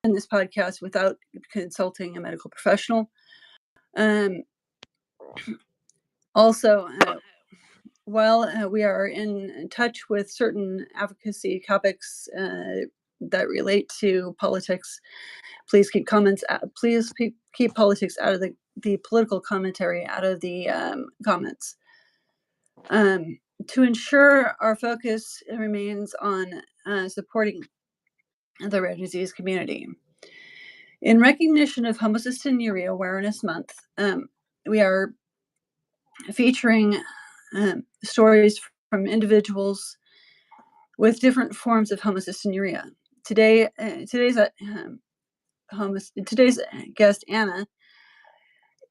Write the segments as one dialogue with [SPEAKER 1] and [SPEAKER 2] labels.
[SPEAKER 1] in this podcast without consulting a medical professional. Also, while we are in touch with certain advocacy topics that relate to politics, please keep keep politics out of the political commentary out of the comments. To ensure our focus remains on supporting the rare disease community. In recognition of Homocystinuria Awareness Month, we are featuring stories from individuals with different forms of homocystinuria. Today's guest, Anna,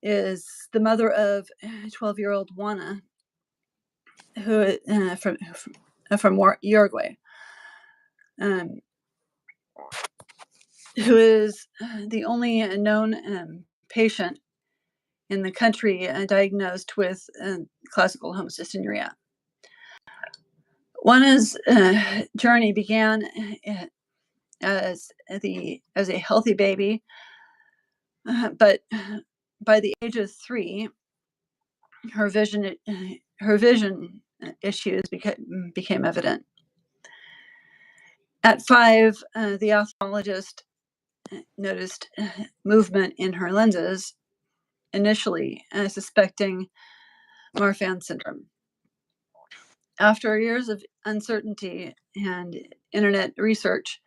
[SPEAKER 1] is the mother of 12-year-old Juana, who from Uruguay, who is the only known patient in the country diagnosed with classical homocystinuria. Juana's journey began as a healthy baby, but by the age of 3, her vision issues became evident. At 5, the ophthalmologist noticed movement in her lenses, initially suspecting Marfan syndrome. After years of uncertainty and internet research,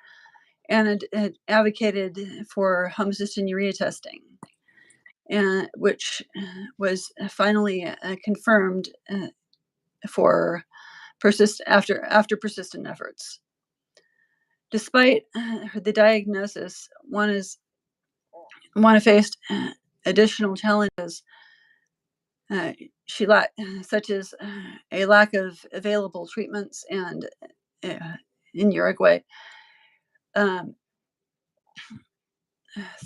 [SPEAKER 1] Anna had advocated for homocystinuria testing, which was finally confirmed after persistent efforts. Despite the diagnosis, Juana faced additional challenges, such as a lack of available treatments and in Uruguay.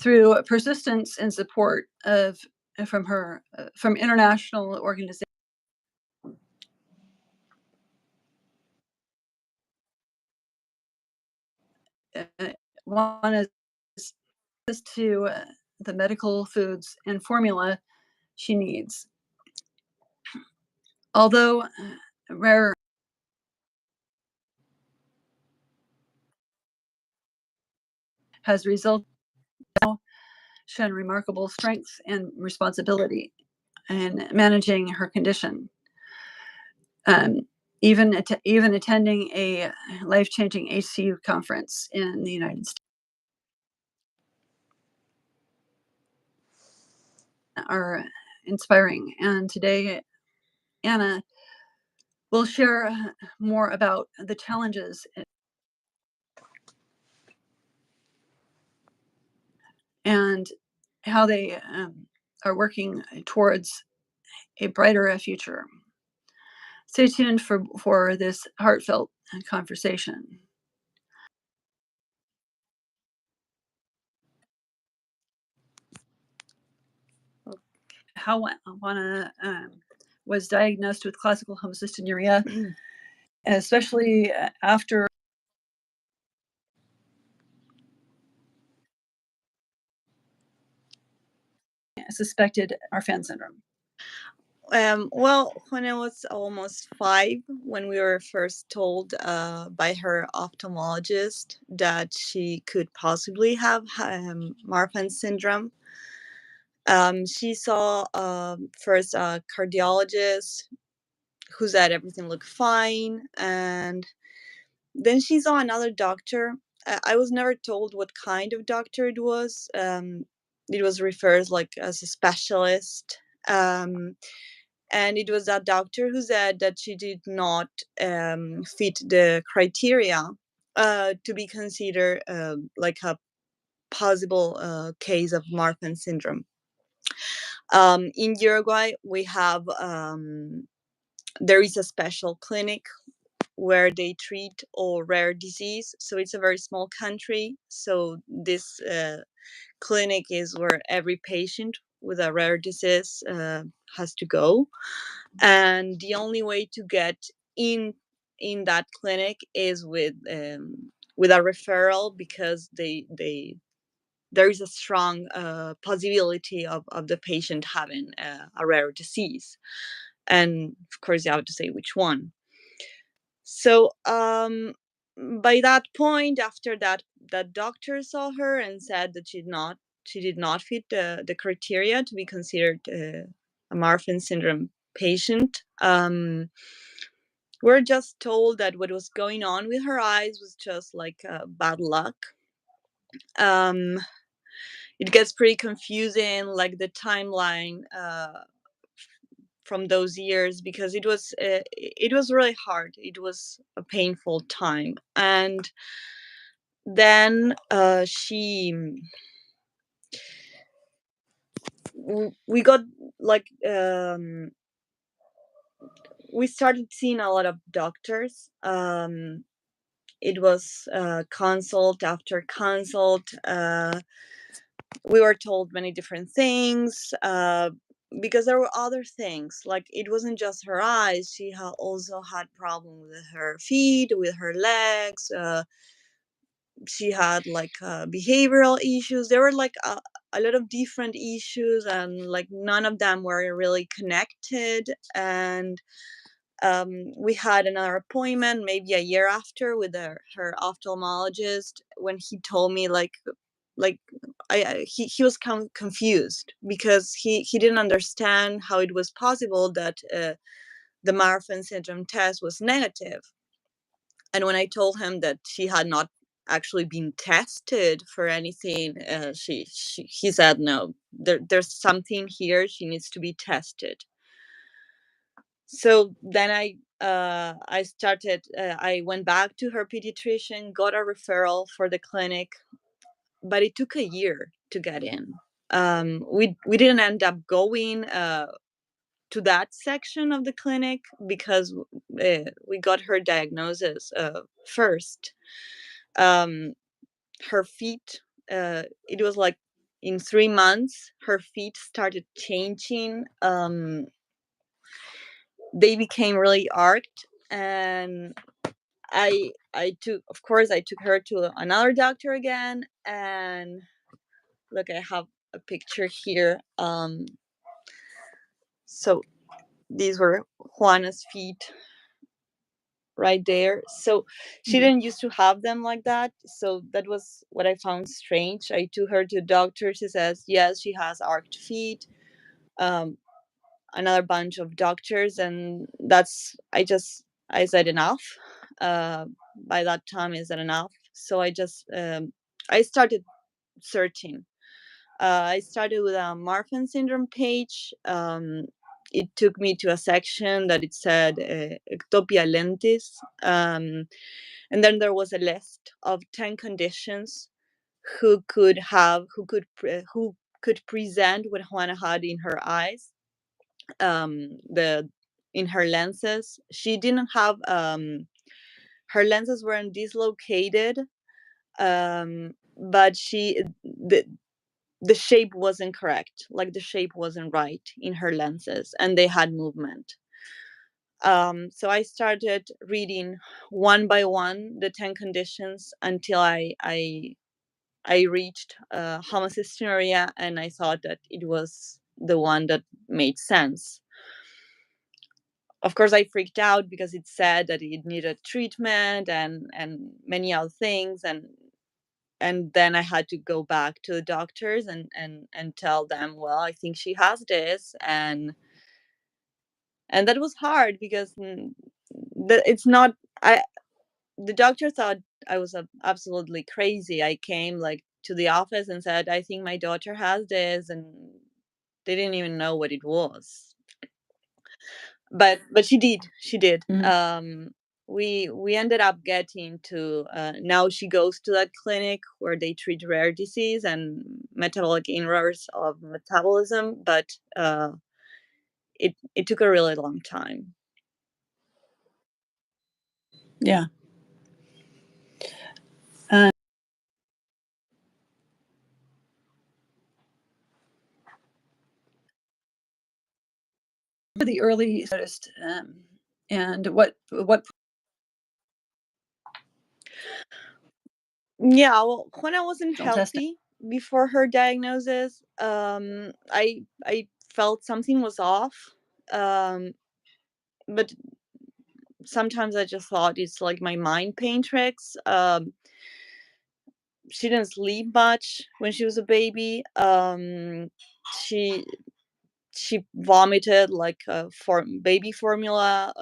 [SPEAKER 1] Through persistence and support from international organizations, Juana is to the medical foods and formula she needs. Although rare has resulted shown remarkable strength and responsibility in managing her condition. Even attending a life-changing HCU conference in the United States are inspiring. And today, Anna will share more about the challenges and how they are working towards a brighter future. Stay tuned for this heartfelt conversation. How Juana was diagnosed with classical homocystinuria, especially after suspected Marfan syndrome.
[SPEAKER 2] Well, when I was almost 5, when we were first told by her ophthalmologist that she could possibly have Marfan syndrome, she saw first a cardiologist who said everything looked fine, and then she saw another doctor. I was never told what kind of doctor it was. It was referred like as a specialist. And it was that doctor who said that she did not fit the criteria to be considered like a possible case of Marfan syndrome. In Uruguay, we have there is a special clinic where they treat all rare disease. So it's a very small country. So this clinic is where every patient with a rare disease has to go, and the only way to get in that clinic is with a referral, because they there is a strong possibility of the patient having a rare disease. And of course, you have to say which one. So by that point, after that, that doctor saw her and said that she did not fit the criteria to be considered a Marfan syndrome patient. We're just told that what was going on with her eyes was just like bad luck. It gets pretty confusing, like the timeline from those years, because it was really hard. It was a painful time, and then we got like we started seeing a lot of doctors. It was consult after consult. We were told many different things because there were other things. Like, it wasn't just her eyes. She also had problems with her feet, with her legs. She had like behavioral issues. There were like a lot of different issues, and like none of them were really connected. And we had another appointment maybe a year after with her ophthalmologist, when he told me like he was confused because he didn't understand how it was possible that the Marfan syndrome test was negative. And when I told him that she had not actually been tested for anything, he said no, there's something here, she needs to be tested. So then I started. I went back to her pediatrician, got a referral for the clinic, but it took a year to get in. We didn't end up going to that section of the clinic because we got her diagnosis first. Her feet. It was like in 3 months, her feet started changing. They became really arched, and I took her to another doctor again. And look, I have a picture here. So these were Juana's feet right there. So she didn't used to have them like that. So that was what I found strange. I took her to the doctor. She says, yes, she has arched feet. Another bunch of doctors, and I said enough. By that time, is that enough? So I started searching. I started with a Marfan syndrome page. It took me to a section that it said ectopia lentis, and then there was a list of 10 conditions who could present what Juana had in her eyes. In her lenses, she didn't have her lenses weren't dislocated, but the shape wasn't correct. Like, the shape wasn't right in her lenses, and they had movement. So I started reading one by one the 10 conditions until I reached homocystinuria, and I thought that it was the one that made sense. Of course, I freaked out because it said that it needed treatment and many other things, and then I had to go back to the doctors and tell them, well, I think she has this, and that was hard because it's not. The doctor thought I was absolutely crazy. I came like to the office and said, I think my daughter has this, and they didn't even know what it was. But she did. We ended up getting to now she goes to that clinic where they treat rare disease and metabolic errors of metabolism, but it took a really long time.
[SPEAKER 1] Yeah. The early noticed, and what
[SPEAKER 2] Yeah, well, Juana wasn't healthy. before her diagnosis, I felt something was off, but sometimes I just thought it's like my mind playing tricks. She didn't sleep much when she was a baby. She she vomited like for baby formula.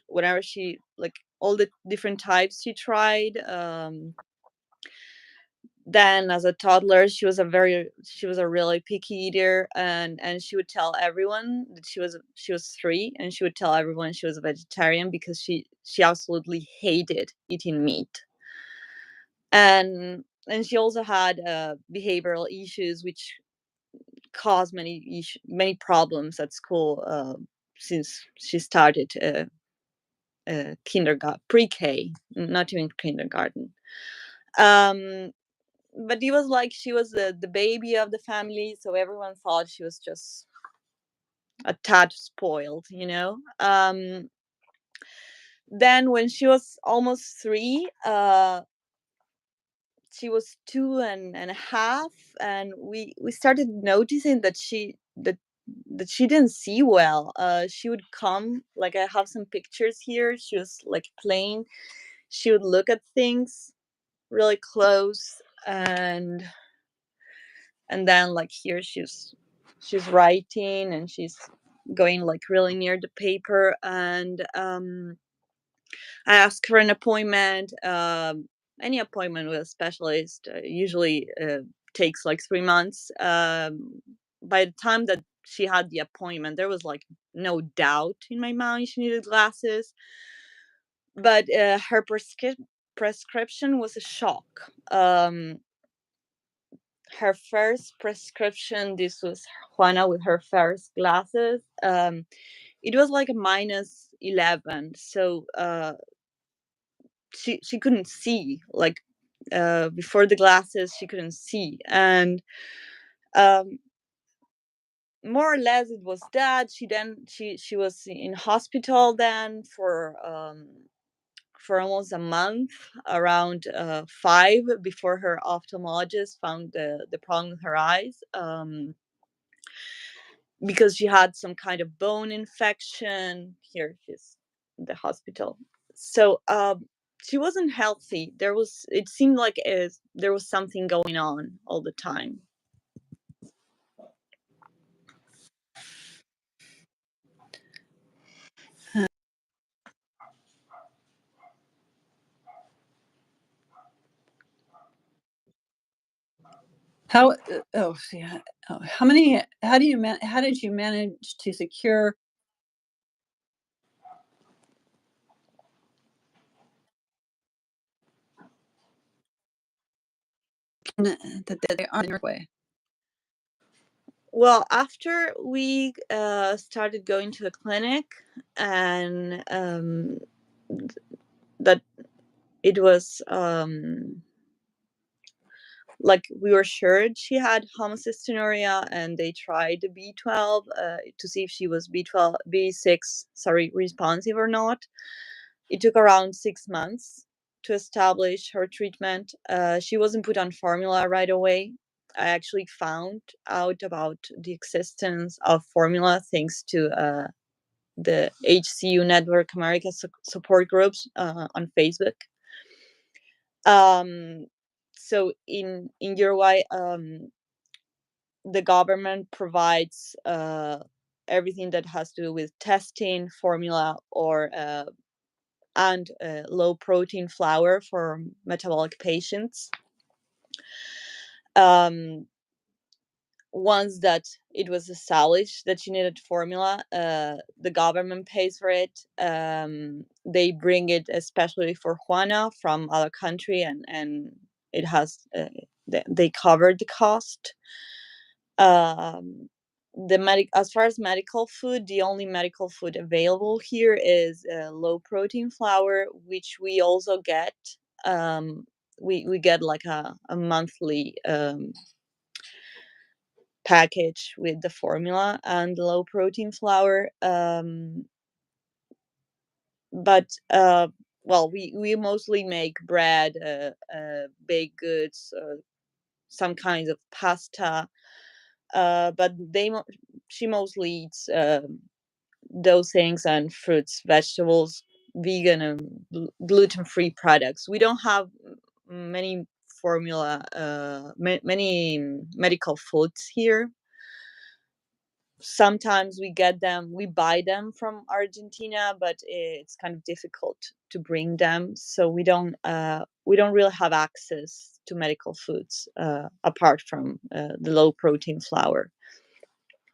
[SPEAKER 2] Whenever she, like, all the different types she tried. Then as a toddler, she was a really picky eater, and she would tell everyone that she was 3, and she would tell everyone she was a vegetarian because she absolutely hated eating meat. And she also had behavioral issues which caused many problems at school, since she started kindergarten, pre-K, not even kindergarten. um but it was like she was the baby of the family, so everyone thought she was just a tad spoiled, you know. Then when she was almost 3, she was 2.5, and we started noticing that she didn't see well. She would come, like, I have some pictures here. She was like playing. She would look at things really close, and then, like, here she's writing, and she's going like really near the paper. And I asked for an appointment. Any appointment with a specialist usually takes like 3 months. By the time that she had the appointment, there was like no doubt in my mind she needed glasses. But her prescription was a shock. Her first prescription, this was Juana with her first glasses. It was like a -11, so she couldn't see, like, before the glasses she couldn't see. And um more or less it was that. She was in hospital then for almost a month, around 5, before her ophthalmologist found the problem with her eyes, because she had some kind of bone infection. Here she's in the hospital. So she wasn't healthy. It seemed like there was something going on all the time.
[SPEAKER 1] How oh see how many how did you manage to secure that they are in Uruguay?
[SPEAKER 2] Well, after we started going to the clinic, and that it was like, we were sure she had homocystinuria, and they tried the B12 to see if she was B6, sorry, responsive or not. It took around 6 months to establish her treatment. She wasn't put on formula right away. I actually found out about the existence of formula thanks to the HCU Network America support groups on Facebook. Um, so in Uruguay, the government provides everything that has to do with testing formula, or and low protein flour for metabolic patients. Um, Once that it was established that she needed formula, the government pays for it. They bring it especially for Juana from other country, and it has they covered the cost. um, as far as medical food, the only medical food available here is low protein flour, which we also get. um, we get like a monthly package with the formula and low protein flour. But well, we mostly make bread, baked goods, some kinds of pasta, but she mostly eats those things, and fruits, vegetables, vegan and gluten-free products. We don't have many many medical foods here. Sometimes we buy them from Argentina, but it's kind of difficult to bring them, so we don't really have access to medical foods apart from the low protein flour.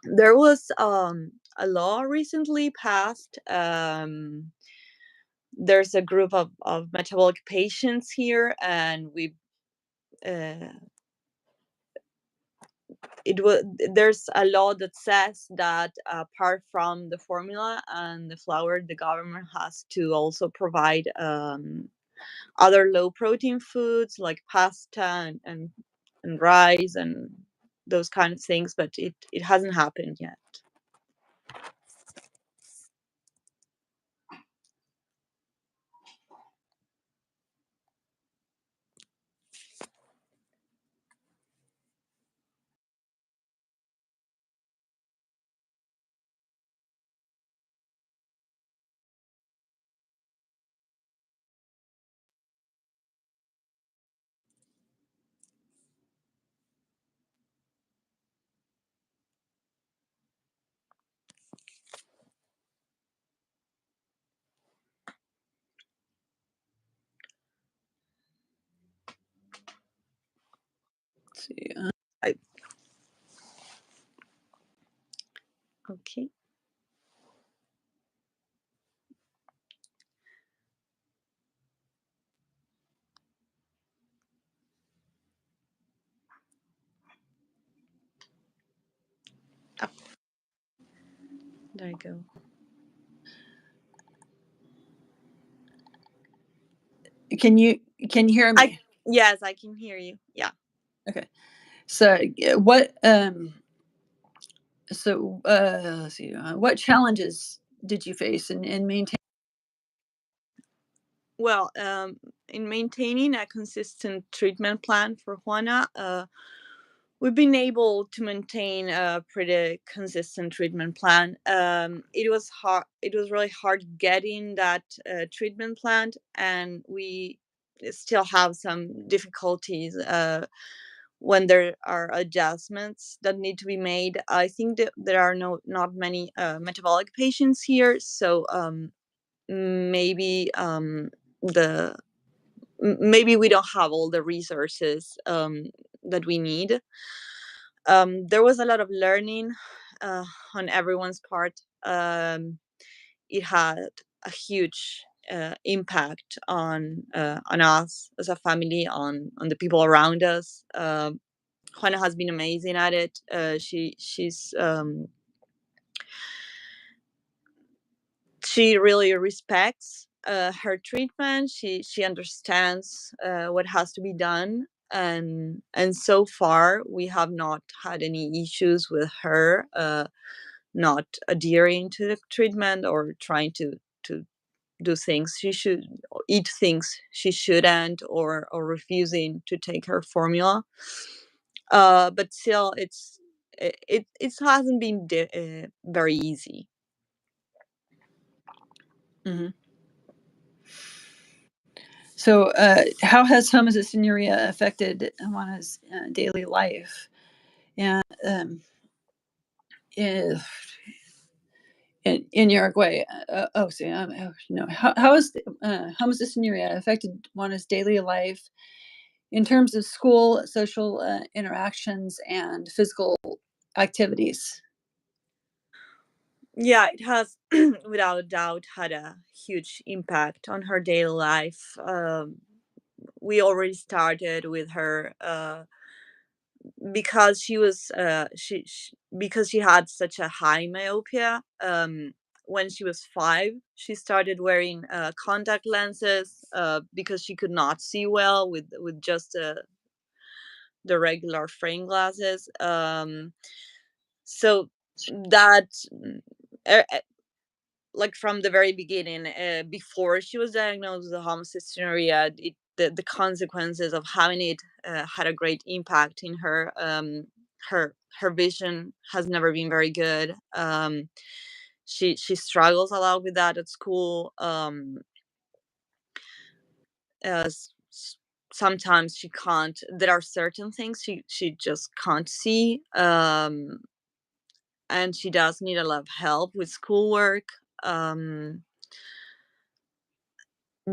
[SPEAKER 2] There was a law recently passed. There's a group of metabolic patients here, and we uh, it was there's a law that says that apart from the formula and the flour, the government has to also provide other low protein foods like pasta and rice and those kind of things, but it hasn't happened yet.
[SPEAKER 1] Let's see.
[SPEAKER 2] Okay. Oh, there you go.
[SPEAKER 1] Can you hear me?
[SPEAKER 2] Yes, I can hear you. Yeah.
[SPEAKER 1] Okay. So what let's see. What challenges did you face in maintaining?
[SPEAKER 2] Well, in maintaining a consistent treatment plan for Juana, we've been able to maintain a pretty consistent treatment plan. It was hard. It was really hard getting that treatment plan, and we still have some difficulties when there are adjustments that need to be made. I think that there are not many metabolic patients here, so maybe the maybe we don't have all the resources that we need. There was a lot of learning uh, on everyone's part. It had a huge impact on us as a family, on the people around us. Juana has been amazing at it. She really respects her treatment. She understands what has to be done, and so far we have not had any issues with her not adhering to the treatment or trying to do things she should, or eat things she shouldn't, or refusing to take her formula. But still, it hasn't been very easy.
[SPEAKER 1] Mm-hmm. So, how has homocystinuria affected Juana's daily life? And if in Uruguay, no, how has homocystinuria affected Juana's daily life in terms of school, social interactions, and physical activities?
[SPEAKER 2] Yeah, it has without a doubt had a huge impact on her daily life. We already started with her because because she had such a high myopia. When she was 5, she started wearing contact lenses because she could not see well with just the regular frame glasses. So that like from the very beginning, before she was diagnosed with homocystinuria, the consequences of having it had a great impact in her. Her vision has never been very good. She struggles a lot with that at school. Sometimes she can't. There are certain things she just can't see, and she does need a lot of help with schoolwork.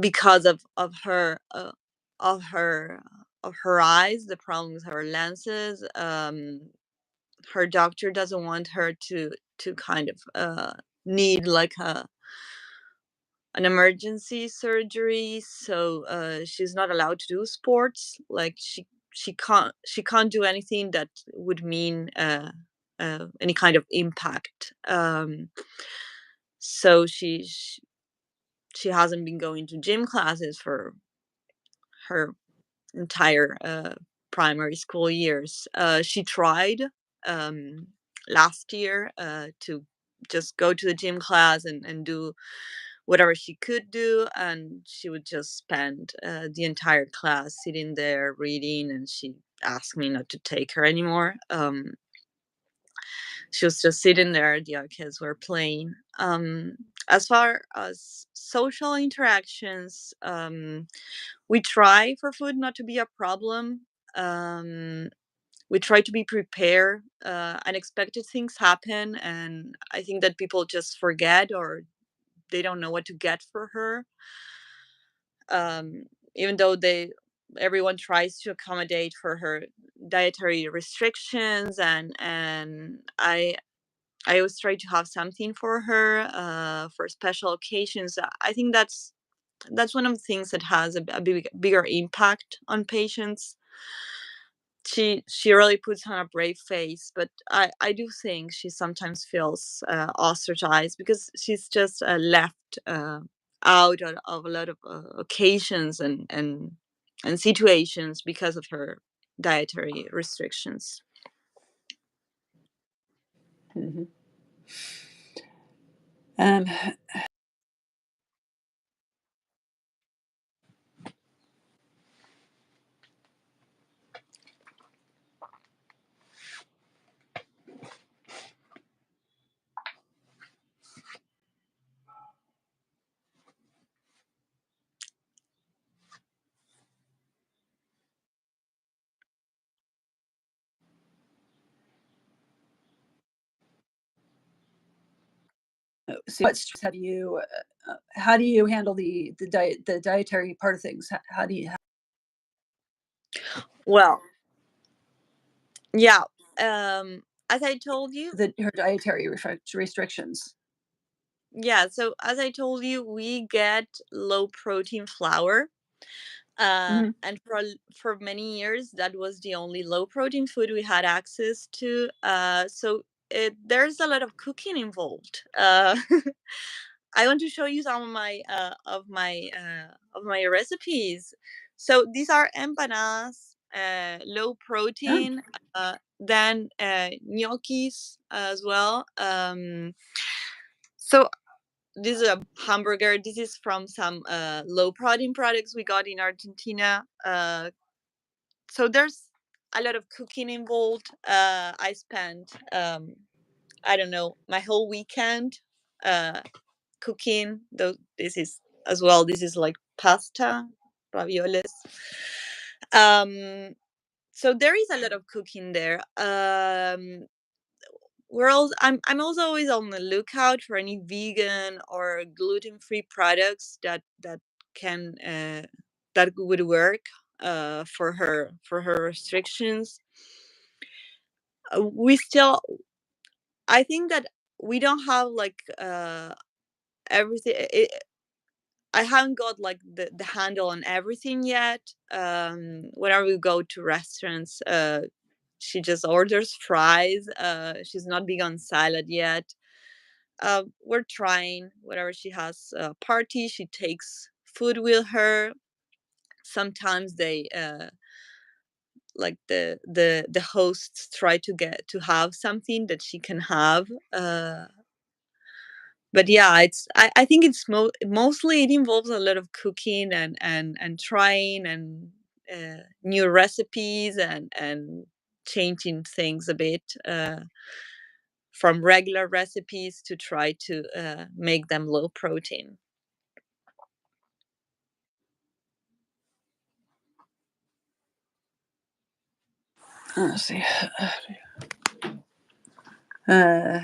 [SPEAKER 2] Because of her of her eyes, the problem with her lenses. Her doctor doesn't want her to kind of need like an emergency surgery, so she's not allowed to do sports. Like she can't do anything that would mean any kind of impact. So she hasn't been going to gym classes for her entire primary school years. She tried um, last year to just go to the gym class and do whatever she could do, and she would just spend the entire class sitting there reading, and she asked me not to take her anymore. She was just sitting there, the other kids were playing. As far as social interactions, we try for food not to be a problem. We try to be prepared. Unexpected things happen, and I think that people just forget, or they don't know what to get for her. Even though everyone tries to accommodate for her dietary restrictions, and I always try to have something for her for special occasions. I think that's one of the things that has a bigger impact on patients. She really puts on a brave face, but I do think she sometimes feels ostracized because she's just left out of a lot of occasions and situations because of her dietary restrictions.
[SPEAKER 1] Mhm. Um, so what stress have you? How do you handle the dietary part of things? How do you?
[SPEAKER 2] Well, yeah. As I told you,
[SPEAKER 1] Her dietary restrictions.
[SPEAKER 2] yeah. So as I told you, we get low protein flour.
[SPEAKER 1] Mhm.
[SPEAKER 2] And for many years, that was the only low protein food we had access to. So there's a lot of cooking involved. I want to show you some of my recipes. So these are empanadas, low
[SPEAKER 1] Oh.
[SPEAKER 2] protein. Then gnocchis as well. So this is a hamburger. This is from some low protein products we got in Argentina. So there's a lot of cooking involved. I spent I don't know, my whole weekend uh, cooking. Though this is as well. This is like pasta, ravioles. Um, so there is a lot of cooking there. I'm also always on the lookout for any vegan or gluten free products that can that would work for her restrictions. We still, I think that we don't have like everything. I haven't got like the handle on everything yet. Whenever we go to restaurants, she just orders fries. She's not big on salad yet. We're trying. Whenever she has a party, she takes food with her. Sometimes they like the hosts try to get to have something that she can have. But yeah, I think it's mostly it involves a lot of cooking and trying, and new recipes and changing things a bit from regular recipes to try to make them low protein.
[SPEAKER 1] Let's see. Uh,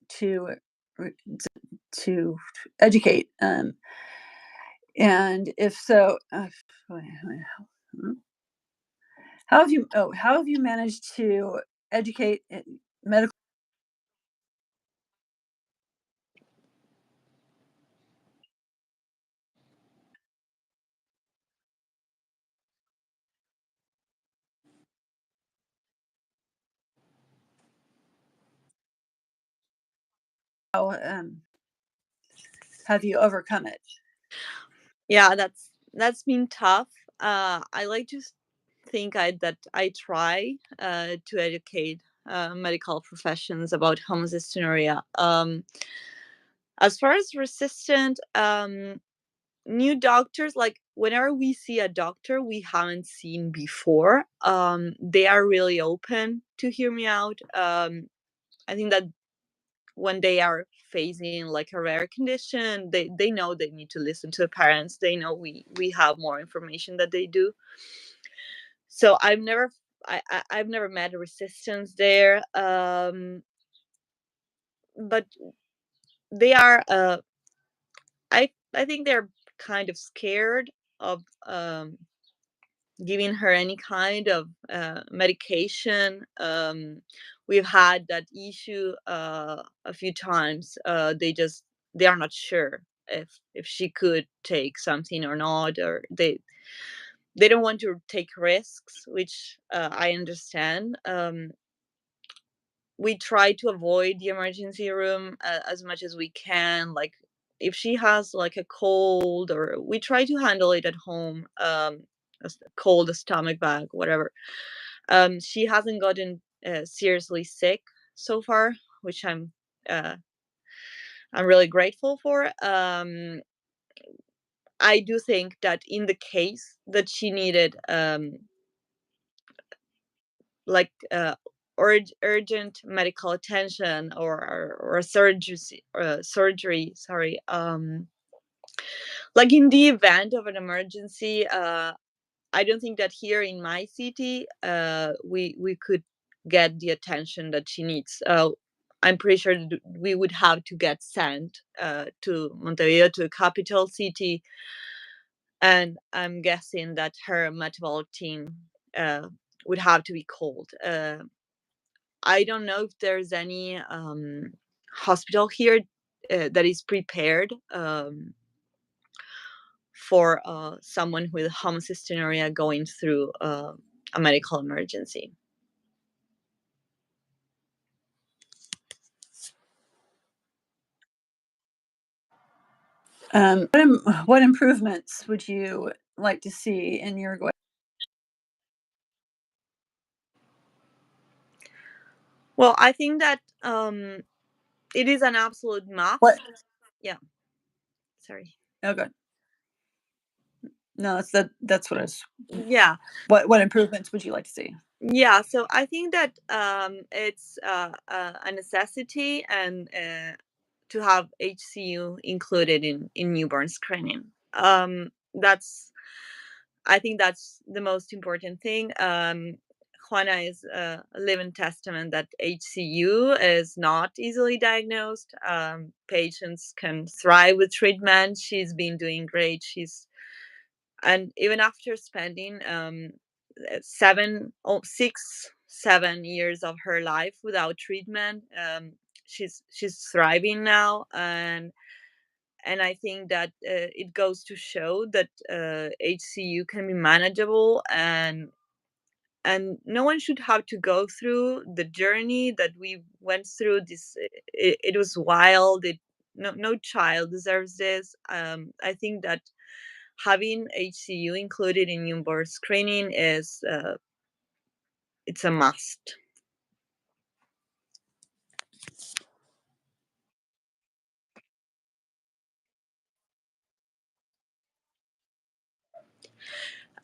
[SPEAKER 1] to to educate, and if so, how have you managed to educate medical? How have you overcome it?
[SPEAKER 2] Yeah, that's been tough. I like to think that I try to educate medical professions about homocystinuria. As far as resistant, new doctors, like whenever we see a doctor we haven't seen before, they are really open to hear me out. I think that when they are facing like a rare condition, they know they need to listen to the parents. They know we have more information that they do. So I've never met a resistance there, but they are I think they're kind of scared of giving her any kind of medication. We've had that issue a few times. They are not sure if she could take something or not, or they don't want to take risks, which I understand. We try to avoid the emergency room as much as we can. Like if she has like a cold, or we try to handle it at home, a cold, a stomach bug, whatever. She hasn't gotten seriously sick so far, which uh, I'm really grateful for. I do think that in the case that she needed like urgent medical attention, or a surgery, sorry, like in the event of an emergency, I don't think that here in my city we could get the attention that she needs. I'm pretty sure that we would have to get sent to Montevideo, to a capital city, and I'm guessing that her metabolic team would have to be called. I don't know if there's any hospital here that is prepared for someone with homocystinuria going through a medical emergency.
[SPEAKER 1] What improvements would you like to see in Uruguay?
[SPEAKER 2] Well, I think that it is an absolute must.
[SPEAKER 1] What?
[SPEAKER 2] Yeah. Sorry.
[SPEAKER 1] Oh, good. No, that's what I was.
[SPEAKER 2] Yeah.
[SPEAKER 1] What improvements would you like to see?
[SPEAKER 2] Yeah. So I think that it's a necessity, and to have HCU included in newborn screening. That's I think that's the most important thing. Juana is a living testament that HCU is not easily diagnosed. Patients can thrive with treatment. She's been doing great. And even after spending 7 of her life without treatment, she's thriving now, and I think that it goes to show that HCU can be manageable, and no one should have to go through the journey that we went through. It was wild. No child deserves this. I think that having HCU included in newborn screening is it's a must.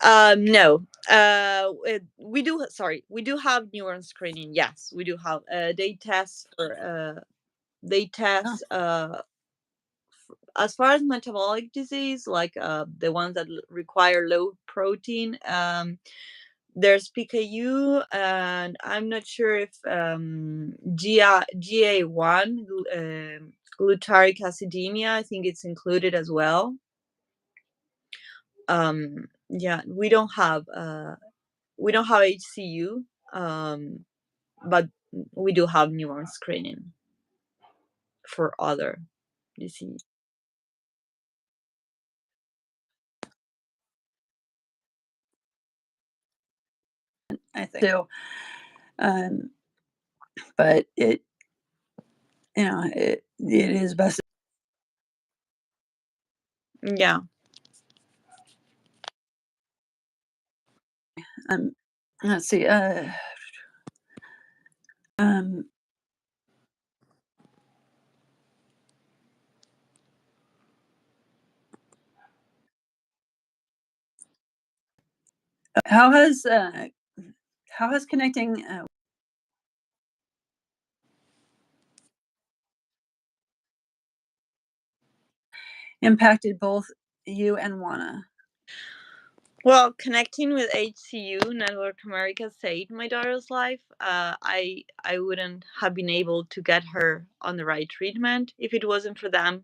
[SPEAKER 2] No. We do. Sorry, we do have newborn screening. Yes, we do have. They test for. They test. As far as metabolic disease, like the ones that require low protein. There's PKU, and I'm not sure if GA1, glutaric acidemia. I think it's included as well. Yeah, we don't have HCU, but we do have newborn screening for other disease.
[SPEAKER 1] I think so. But it is best.
[SPEAKER 2] Yeah.
[SPEAKER 1] Let's see. How has connecting impacted both you and Juana?
[SPEAKER 2] Well, connecting with HCU Network America saved my daughter's life. I wouldn't have been able to get her on the right treatment if it wasn't for them.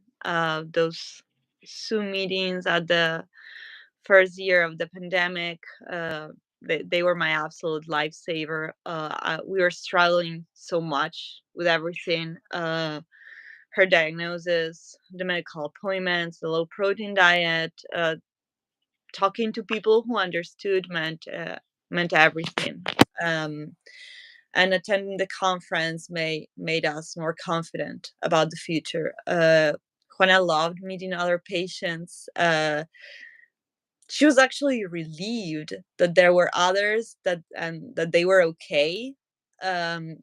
[SPEAKER 2] Those Zoom meetings at the first year of the pandemic, they were my absolute lifesaver. We were struggling so much with everything. Her diagnosis, the medical appointments, the low protein diet, talking to people who understood meant everything. Um, and attending the conference made us more confident about the future. Juana loved meeting other patients. She was actually relieved that there were others and that they were okay.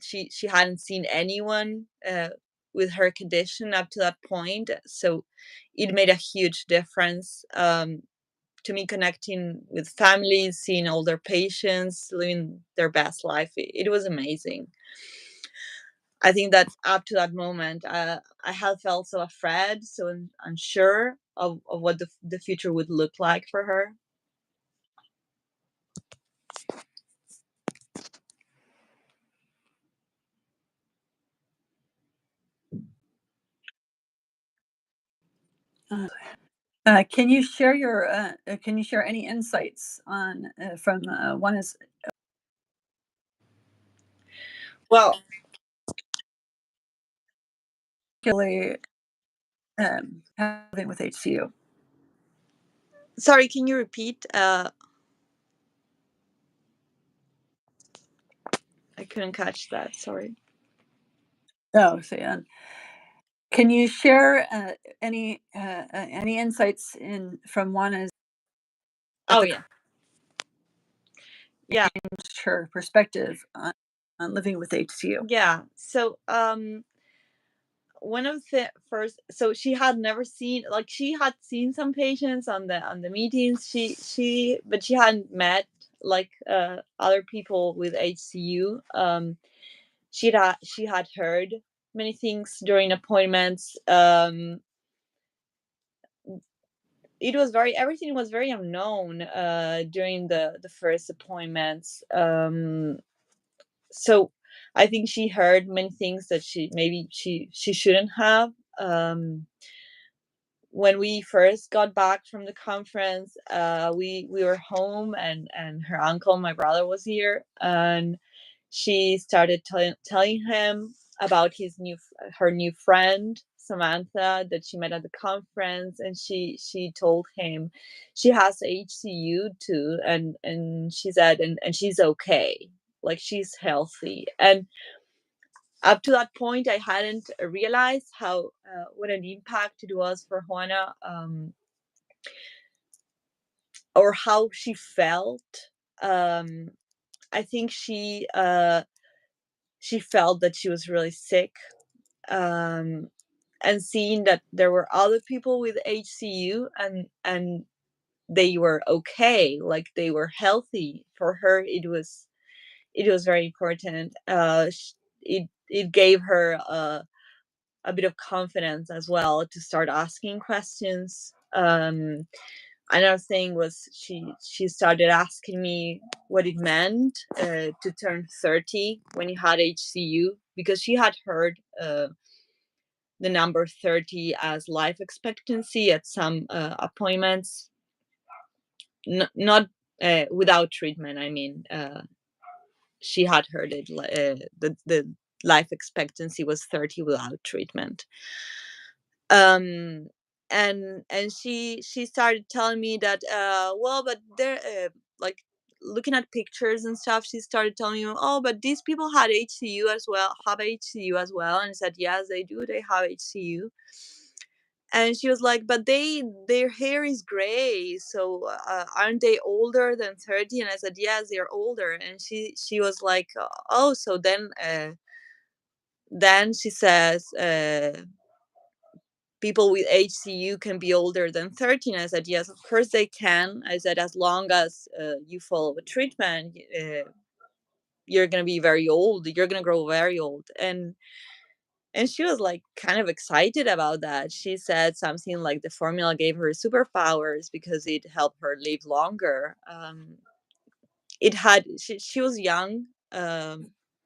[SPEAKER 2] She hadn't seen anyone with her condition up to that point, so it made a huge difference to me, connecting with families, seeing older patients living their best life. It was amazing. I think that up to that moment, I had felt so afraid, so unsure of what the future would look like for her.
[SPEAKER 1] Can you share any insights on from Juana's?
[SPEAKER 2] Well,
[SPEAKER 1] Particularly having with HCU.
[SPEAKER 2] sorry, can you repeat? I couldn't catch that. Sorry.
[SPEAKER 1] Oh, so can you share any insights from Juana's?
[SPEAKER 2] Oh yeah, yeah,
[SPEAKER 1] Her perspective on living with HCU.
[SPEAKER 2] yeah. So one of the first, so she had never seen, like, she had seen some patients on the meetings, but she hadn't met like other people with HCU. She had heard many things during appointments. It was everything was very unknown during the first appointments. So I think she heard many things that she shouldn't have. When we first got back from the conference, we were home, and her uncle, my brother, was here, and she started telling him about her new friend Samantha that she met at the conference, and she told him she has HCU too, and she said, and she's okay, like she's healthy. And up to that point, I hadn't realized how what an impact it was for Juana. or how she felt. I think she felt that she was really sick, um, and seeing that there were other people with HCU, and they were okay, like they were healthy. For her, it was very important. It gave her a bit of confidence as well to start asking questions. Another thing was she started asking me what it meant to turn 30 when you had HCU, because she had heard the number 30 as life expectancy at some appointments, not without treatment. I mean, she had heard it. The life expectancy was 30 without treatment. um and she started telling me that, well, but they're like, looking at pictures and stuff. She started telling me, oh, but these people had HCU as well, have HCU as well. And I said, yes, they do, they have HCU. And she was like, but their hair is gray, so aren't they older than 30? And I said, yes, they're older. And she was like, oh, so then she says, people with HCU can be older than 30. And I said, yes, of course they can. I said, as long as you follow a treatment, you're going to be very old. You're going to grow very old. And she was like kind of excited about that. She said something like the formula gave her superpowers because it helped her live longer. She was young.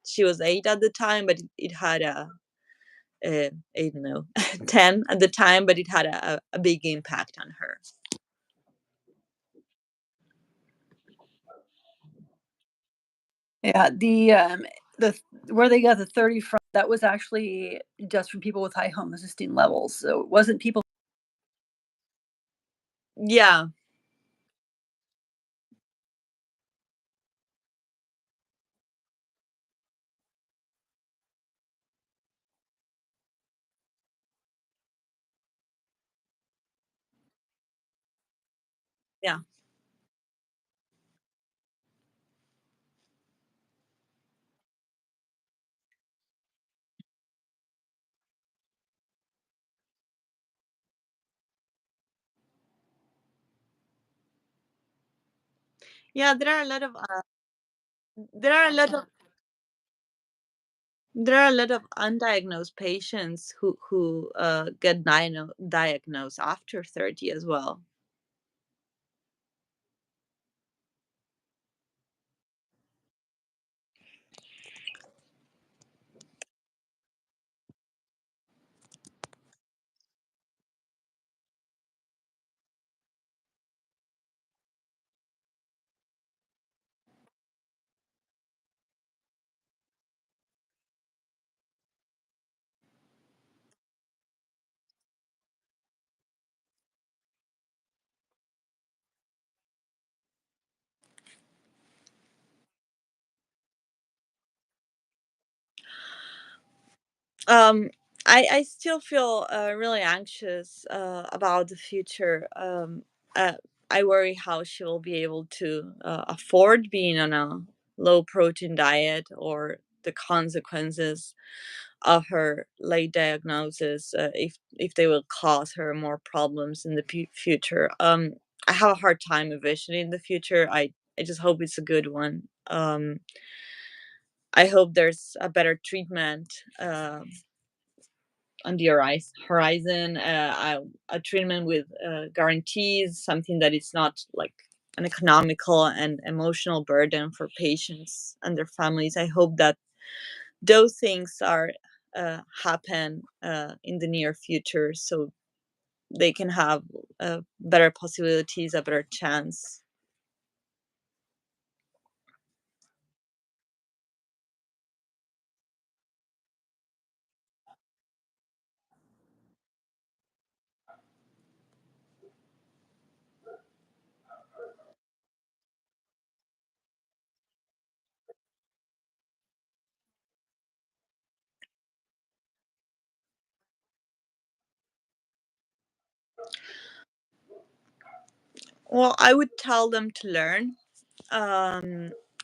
[SPEAKER 2] She was 8 at the time, but it had I don't know, 10 at the time, but it had a big impact on her.
[SPEAKER 1] Yeah, the where they got the 30 from, that was actually just from people with high homocysteine levels. So it wasn't people.
[SPEAKER 2] Yeah. Yeah. Yeah, there are a lot of there are a lot of undiagnosed patients who get diagnosed after 30 as well. um I still feel really anxious about the future. uh, I worry how she will be able to afford being on a low protein diet, or the consequences of her late diagnosis, if they will cause her more problems in the future. I have a hard time envisioning the future. I just hope it's a good one. I hope there's a better treatment on the horizon, a treatment with guarantees, something that is not like an economical and emotional burden for patients and their families. I hope that those things are happen in the near future, so they can have better possibilities, a better chance. Well, I would tell them to learn,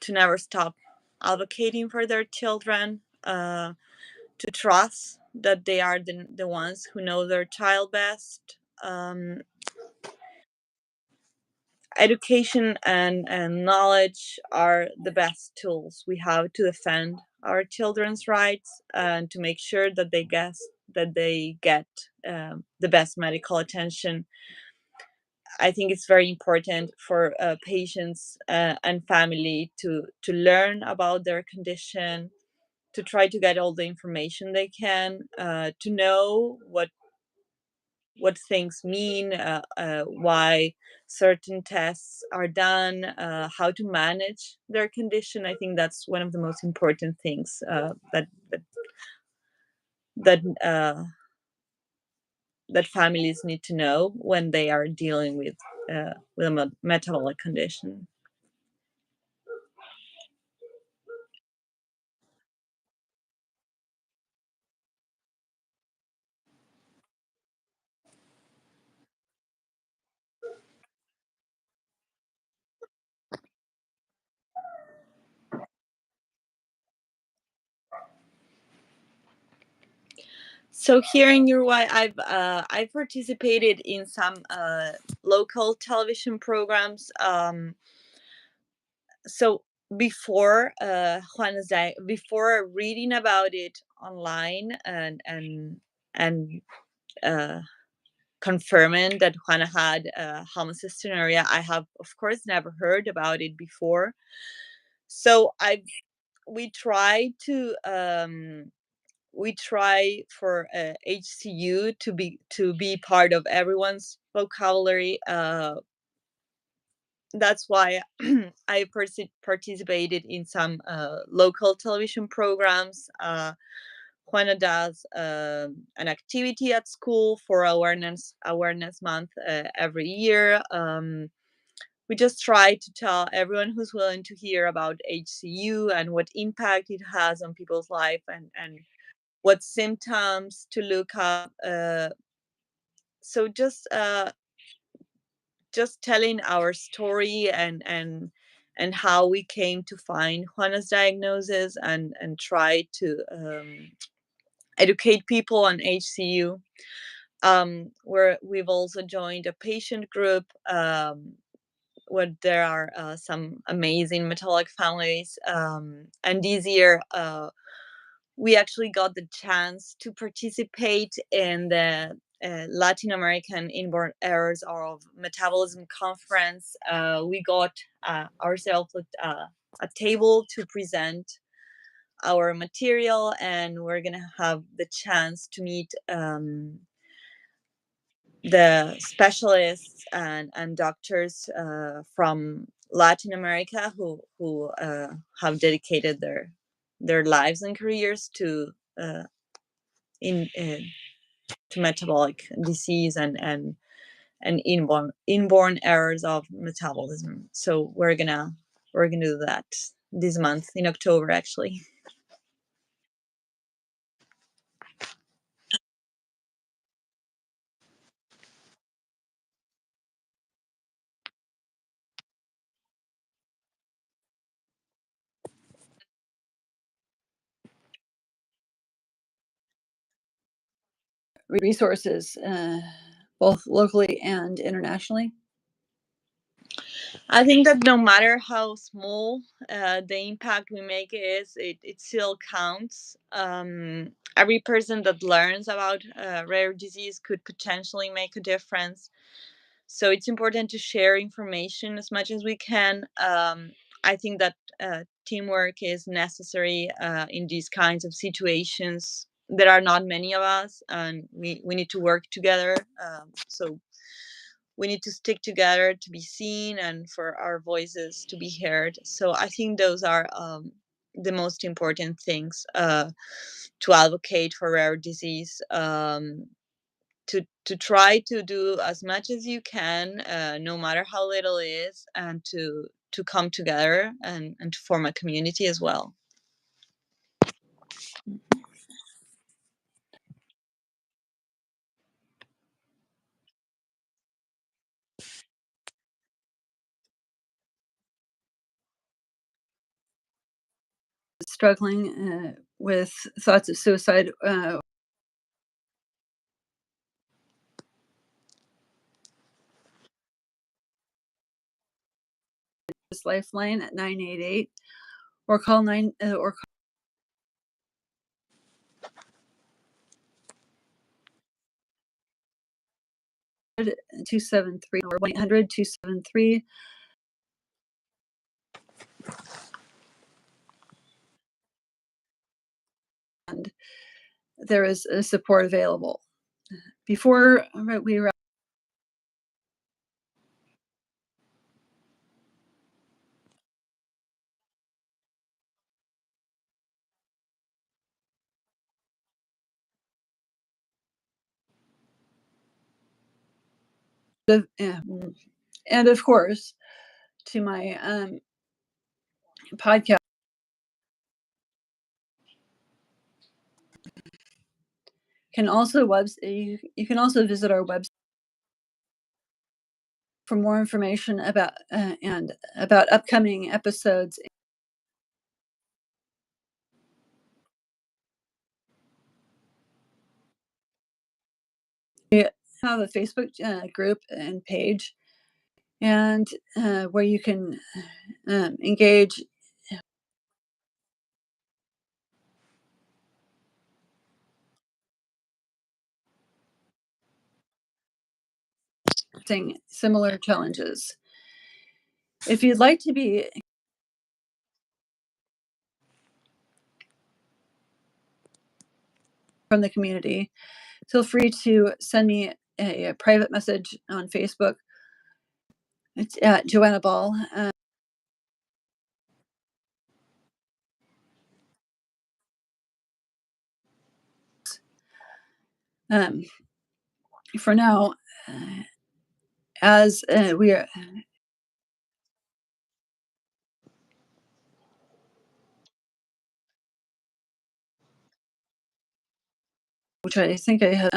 [SPEAKER 2] to never stop advocating for their children, to trust that they are the ones who know their child best. Education and knowledge are the best tools we have to defend our children's rights and to make sure that they get the best medical attention. I think it's very important for patients and family to learn about their condition, to try to get all the information they can, to know what things mean, why certain tests are done, how to manage their condition. I think that's one of the most important things that that families need to know when they are dealing with a metabolic condition. So here in Uruguay, I've participated in some local television programs. So before before reading about it online and uh, confirming that Juana had homocystinuria, I have of course never heard about it before. So I we try to we try for HCU to be part of everyone's vocabulary. That's why I participated in some local television programs. Juana does an activity at school for awareness month every year. We just try to tell everyone who's willing to hear about HCU and what impact it has on people's life and what symptoms to look up. So just telling our story and how we came to find Juana's diagnosis and try to educate people on HCU. Where we've also joined a patient group where there are some amazing metabolic families. And this year, we actually got the chance to participate in the Latin American Inborn Errors of Metabolism conference. We got ourselves a table to present our material, and we're gonna have the chance to meet the specialists and doctors from Latin America who have dedicated their lives and careers uh, in to metabolic disease and inborn errors of metabolism. So we're gonna do that this month in October, actually.
[SPEAKER 1] Resources, both locally and internationally?
[SPEAKER 2] I think that no matter how small the impact we make it still counts. Every person that learns about rare disease could potentially make a difference. So it's important to share information as much as we can. I think that teamwork is necessary in these kinds of situations. There are not many of us, and we need to work together. So we need to stick together to be seen and for our voices to be heard. So I think those are the most important things to advocate for rare disease. To try to do as much as you can, no matter how little it is, and to come together and to form a community as well.
[SPEAKER 1] struggling with thoughts of suicide, this lifeline at 988 or call 273 or 1-800-273. And there is support available. Before we wrap, and of course, to my podcast, can also you can also visit our website for more information about and about upcoming episodes. We have a Facebook group and page, and where you can engage similar challenges. If you'd like to be from the community, feel free to send me a private message on Facebook. It's at Joanna Ball. For now, as we are, which I think I have,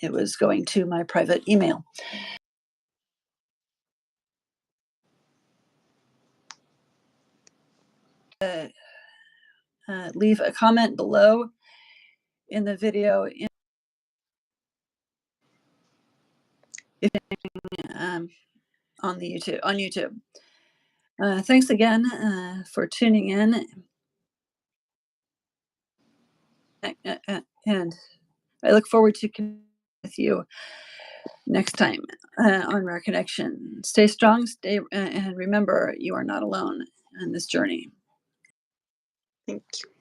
[SPEAKER 1] it was going to my private email. Leave a comment below in the video on YouTube. Thanks again for tuning in, and I look forward to connecting with you next time on Rare Connection. Stay strong, and remember, you are not alone in this journey.
[SPEAKER 2] Thank you.